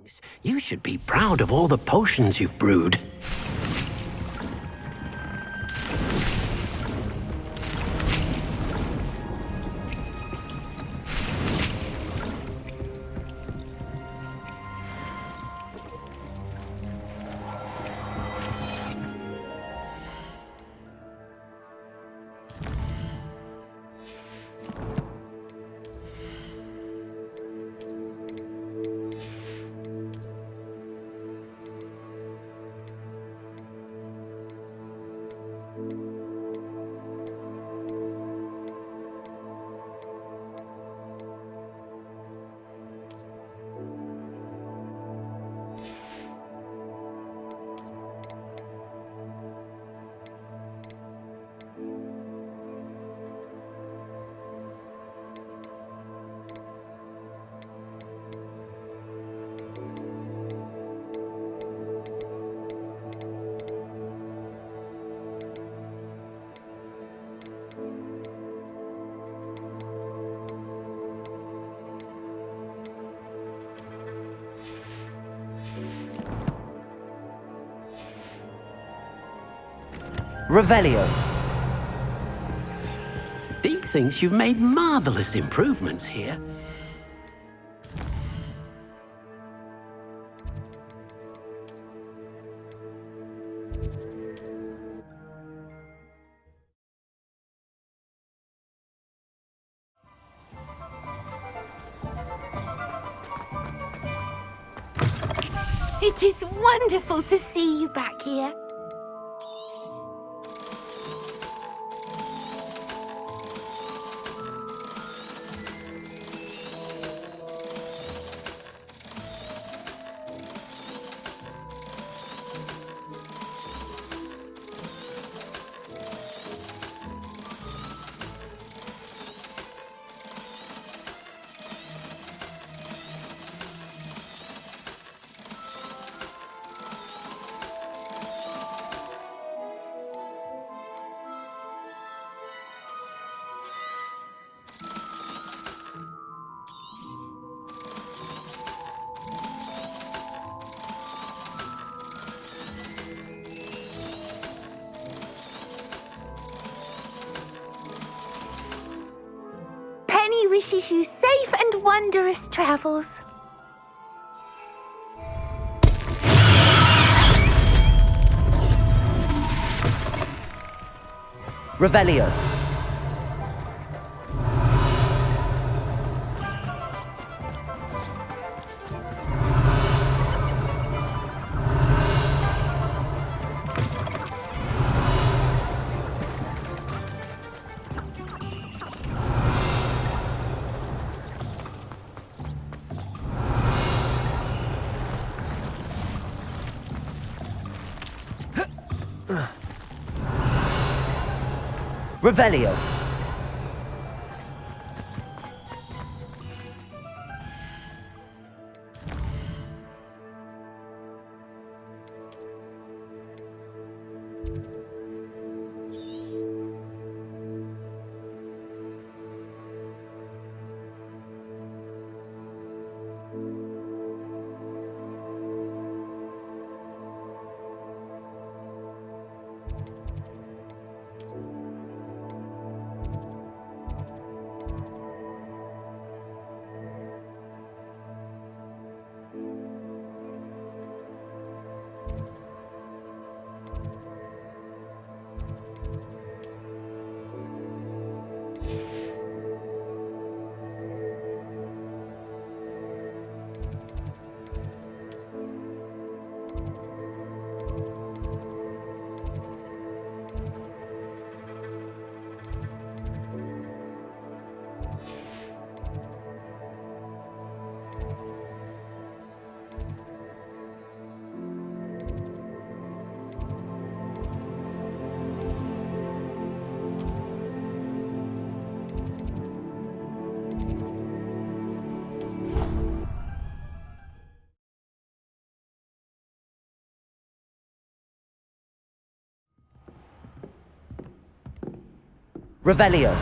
things. You should be proud of all the potions you've brewed. Revelio. Deek thinks you've made marvelous improvements here. It is wonderful to see you back here. Penny wishes you safe and wondrous travels. Revelio. Revelio. Revelio.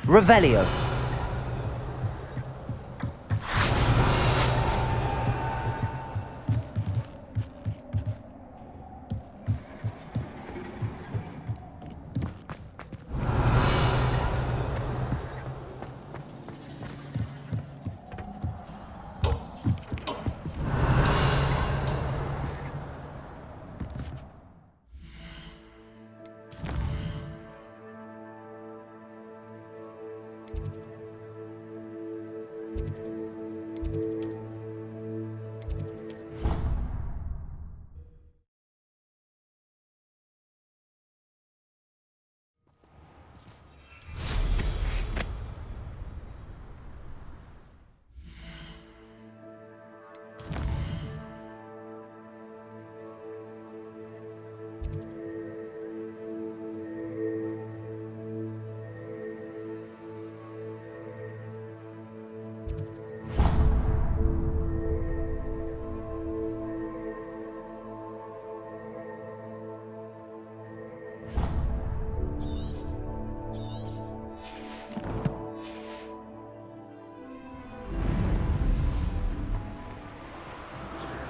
Revelio.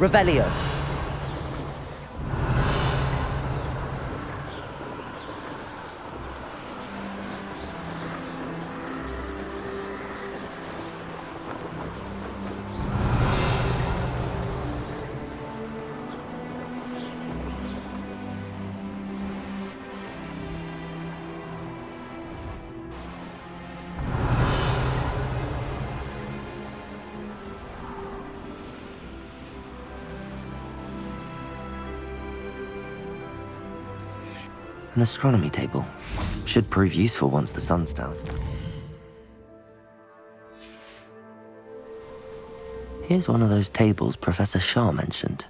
Revelio. An astronomy table. Should prove useful once the sun's down. Here's one of those tables Professor Shah mentioned.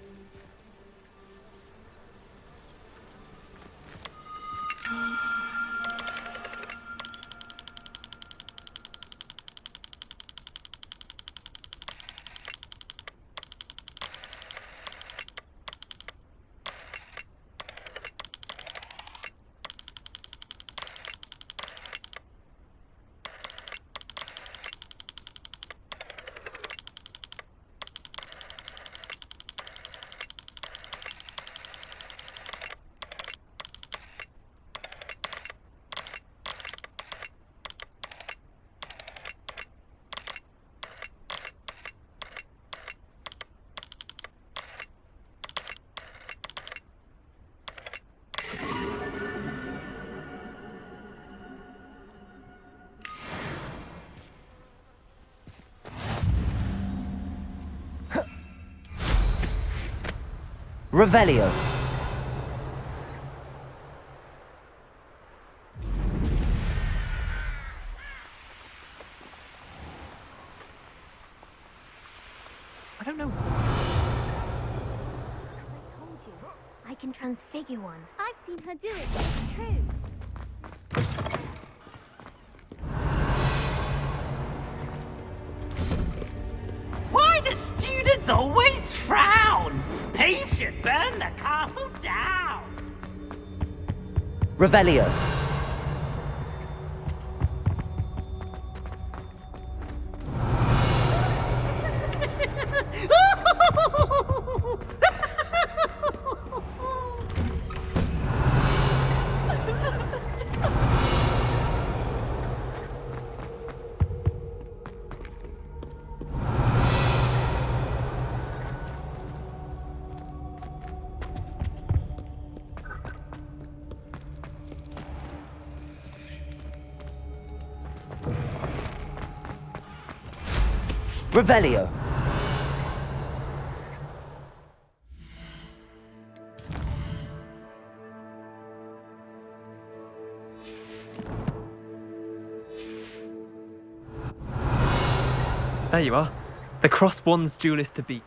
Revelio. I don't know. I told you, I can transfigure one. I've seen her do it. It's true. Why do students always frown? Peace should burn the castle down. Revelio. Revelio. There you are. The cross-wands duelist to beat.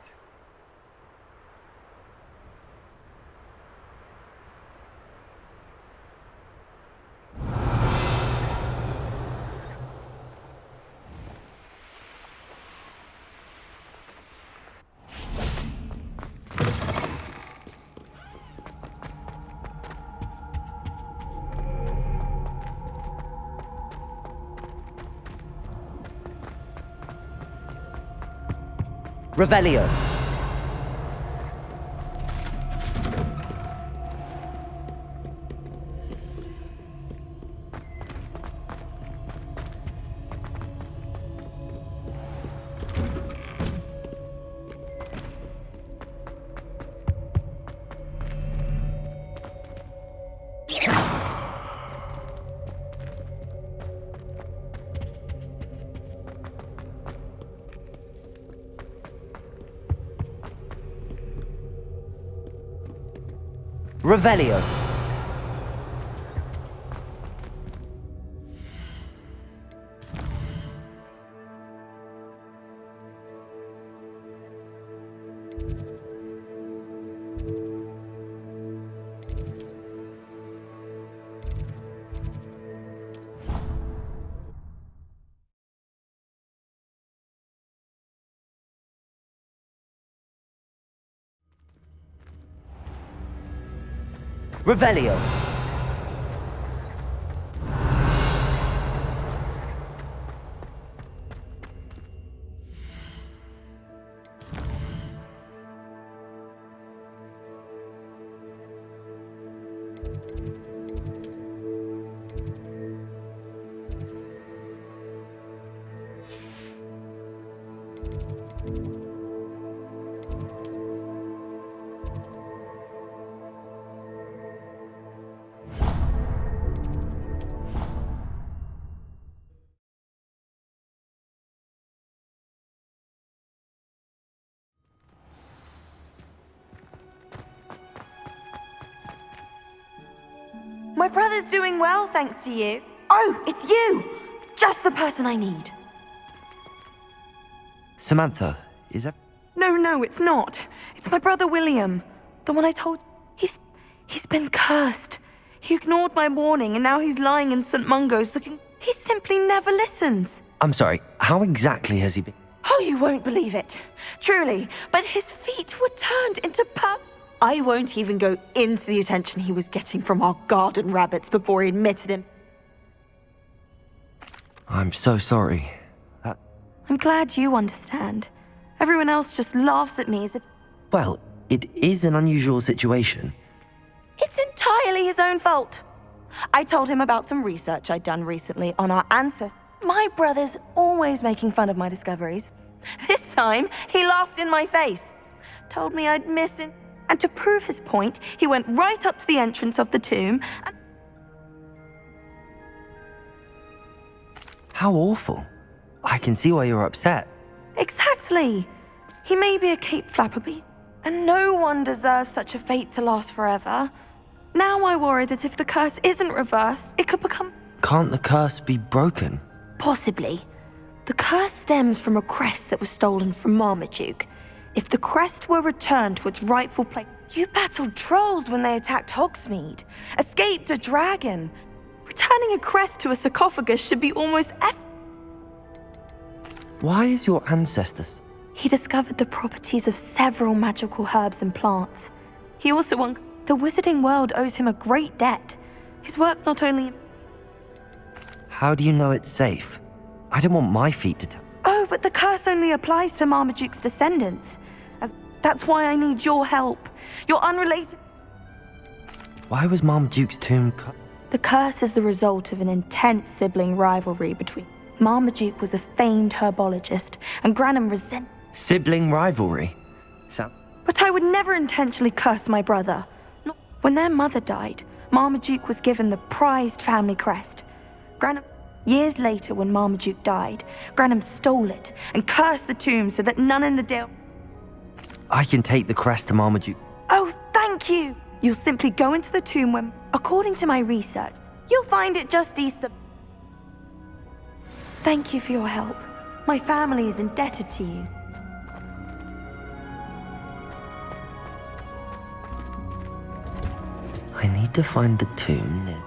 Revelio. Revelio. Revelio. My brother's doing well, thanks to you. Oh, it's you! Just the person I need. Samantha, is that... No, it's not. It's my brother William. The one I told... He's been cursed. He ignored my warning and now he's lying in St. Mungo's looking... He simply never listens. I'm sorry, how exactly has he been... Oh, you won't believe it. Truly, but his feet were turned into I won't even go into the attention he was getting from our garden rabbits before he admitted him. I'm so sorry. I'm glad you understand. Everyone else just laughs at me as if... Well, it is an unusual situation. It's entirely his own fault. I told him about some research I'd done recently on our ancestors. My brother's always making fun of my discoveries. This time, he laughed in my face. Told me I'd miss it. And to prove his point, he went right up to the entrance of the tomb and... How awful. I can see why you're upset. Exactly. He may be a cape flapper, but and no one deserves such a fate to last forever. Now I worry that if the curse isn't reversed, it could become... Can't the curse be broken? Possibly. The curse stems from a crest that was stolen from Marmaduke. If the crest were returned to its rightful place... You battled trolls when they attacked Hogsmeade. Escaped a dragon. Returning a crest to a sarcophagus should be almost Why is your ancestors... He discovered the properties of several magical herbs and plants. He also won... The wizarding world owes him a great debt. His work not only... How do you know it's safe? I don't want my feet to... Oh, but the curse only applies to Marmaduke's descendants. That's why I need your help. You're unrelated... Why was Marmaduke's tomb cut? The curse is the result of an intense sibling rivalry between... Marmaduke was a famed herbologist, and Granum resent... Sibling rivalry? But I would never intentionally curse my brother. When their mother died, Marmaduke was given the prized family crest. Granum... Years later, when Marmaduke died, Granum stole it and cursed the tomb so that none in the Dale... I can take the crest to Marmaduke. Oh, thank you! You'll simply go into the tomb when... According to my research, you'll find it just east of... Thank you for your help. My family is indebted to you. I need to find the tomb near...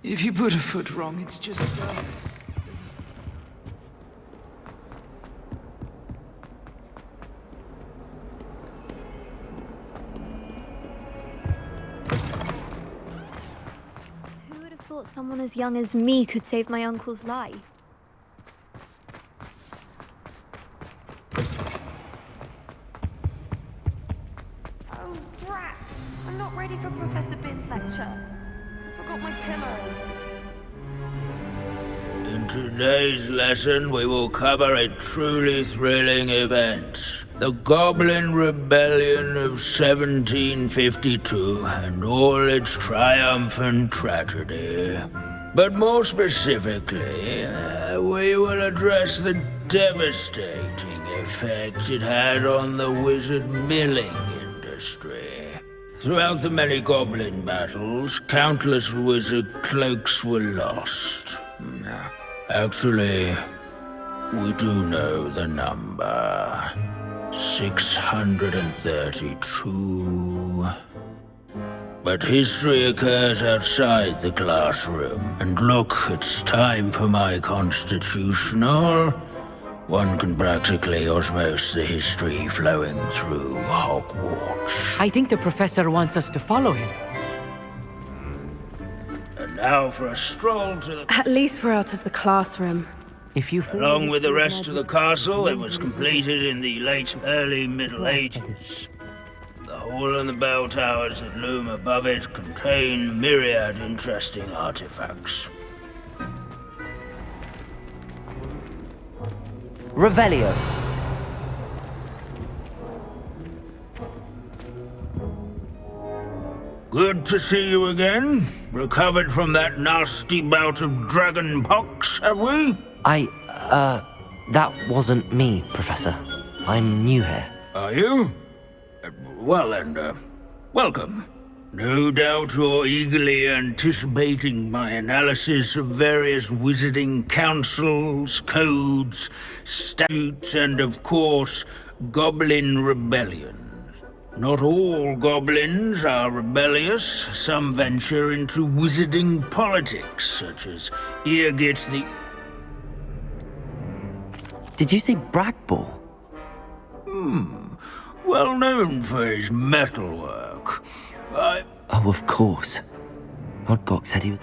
If you put a foot wrong, it's just... Who would have thought someone as young as me could save my uncle's life? Oh, brat! I'm not ready for Professor Bin's lecture. I forgot my pillow. In today's lesson, we will cover a truly thrilling event. The Goblin Rebellion of 1752 and all its triumphant tragedy. But more specifically, we will address the devastating effect it had on the wizard milling industry. Throughout the many goblin battles, countless wizard cloaks were lost. Actually, we do know the number. 632. But history occurs outside the classroom. And look, it's time for my constitutional. One can practically osmose the history flowing through Hogwarts. I think the professor wants us to follow him. And now for a stroll to the... At least we're out of the classroom. If you Along with the rest of the castle, it was completed in the early Middle Ages. The hall and the bell towers that loom above it contain myriad interesting artifacts. Revelio. Good to see you again. Recovered from that nasty bout of dragon pox, have we? That wasn't me, Professor. I'm new here. Are you? Well then, welcome. No doubt you're eagerly anticipating my analysis of various wizarding councils, codes, statutes, and of course, goblin rebellions. Not all goblins are rebellious. Some venture into wizarding politics, such as Eargit the... Did you say Bragball? Well known for his metalwork. Oh, of course. Odgok said he was...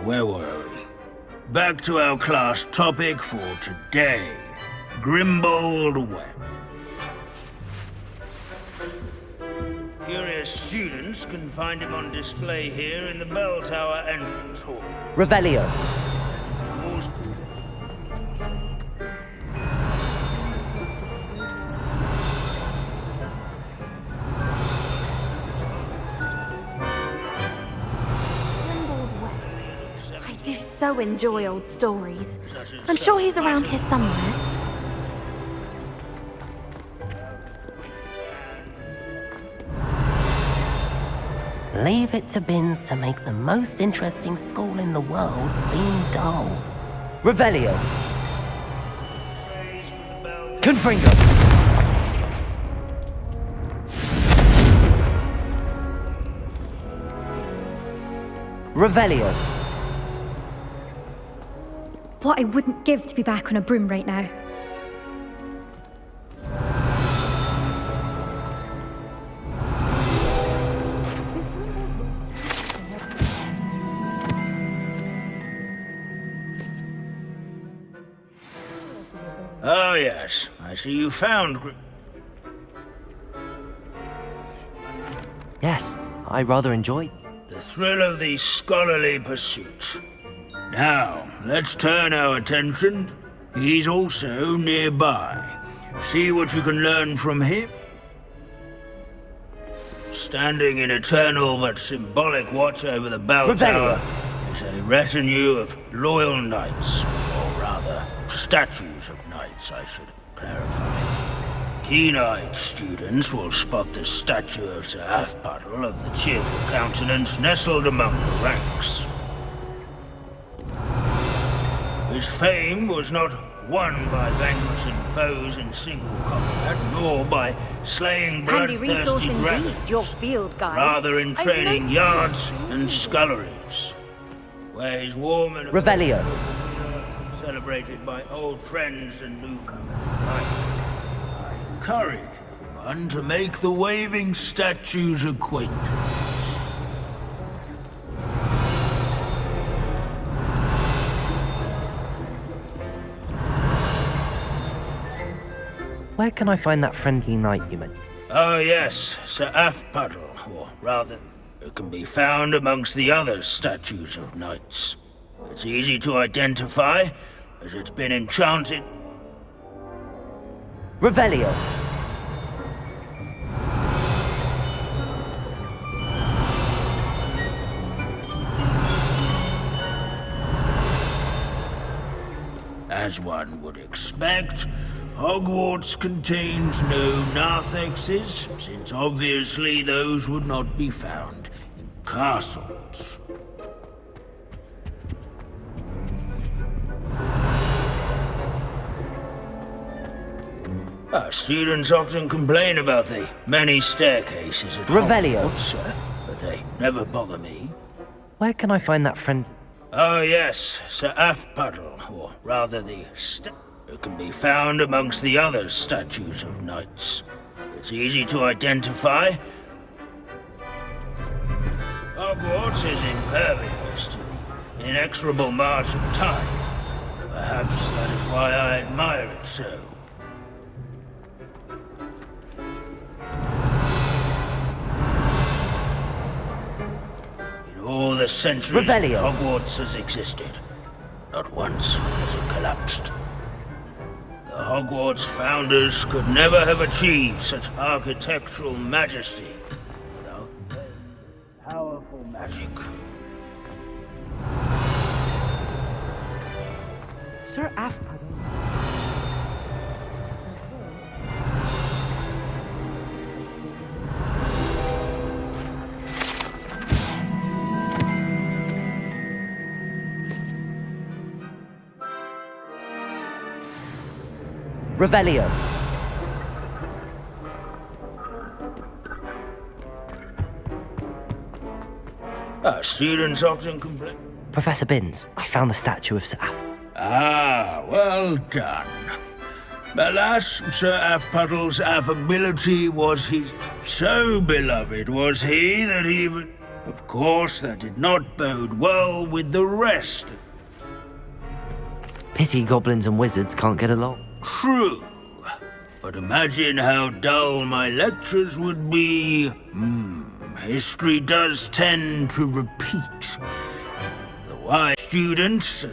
Where were we? Back to our class topic for today. Grimbold Web. Curious students can find him on display here in the bell tower entrance hall. Revelio. I do so enjoy old stories. I'm sure he's around here somewhere. Leave it to Bins to make the most interesting school in the world seem dull. Revelio. Confringo. Revelio. What I wouldn't give to be back on a broom right now. Oh yes, I see you found Yes, I rather enjoyed. the thrill of the scholarly pursuit. Now, let's turn our attention. He's also nearby. See what you can learn from him. Standing in eternal but symbolic watch over the bell tower is a retinue of loyal knights, or rather, statues of knights, I should clarify. Keen-eyed students will spot the statue of Sir Athpuddle of the cheerful countenance nestled among the ranks. His fame was not won by vanquishing foes in single combat, nor by slaying bloodthirsty dragons, your field guide. rather in training yards and sculleries. where his warm and Revelio. celebrated by old friends and newcomers. I encourage one to make the waving statue's acquaintance. Where can I find that friendly knight you mentioned? Oh yes, Sir Puddle, or rather, it can be found amongst the other statues of knights. It's easy to identify, as it's been enchanted. Revelio. As one would expect, Hogwarts contains no narthexes, since obviously those would not be found in castles. Our students often complain about the many staircases at Revelio. Hogwarts, sir, but they never bother me. Where can I find that friend? Oh yes, Sir Puddle, or rather the it can be found amongst the other statues of knights. It's easy to identify. Hogwarts is impervious to the inexorable march of time. Perhaps that is why I admire it so. In all the centuries Revelio. Hogwarts has existed, not once has it collapsed. The Hogwarts founders could never have achieved such architectural majesty without powerful magic. Sir Puddle. Revelio. Our students often complain. Professor Binns, I found the statue of Sir Ah, well done. Alas, Sir Puddle's affability was his. So beloved was he that even. Of course, that did not bode well with the rest. Pity goblins and wizards can't get along. True. But imagine how dull my lectures would be. History does tend to repeat. The wise students,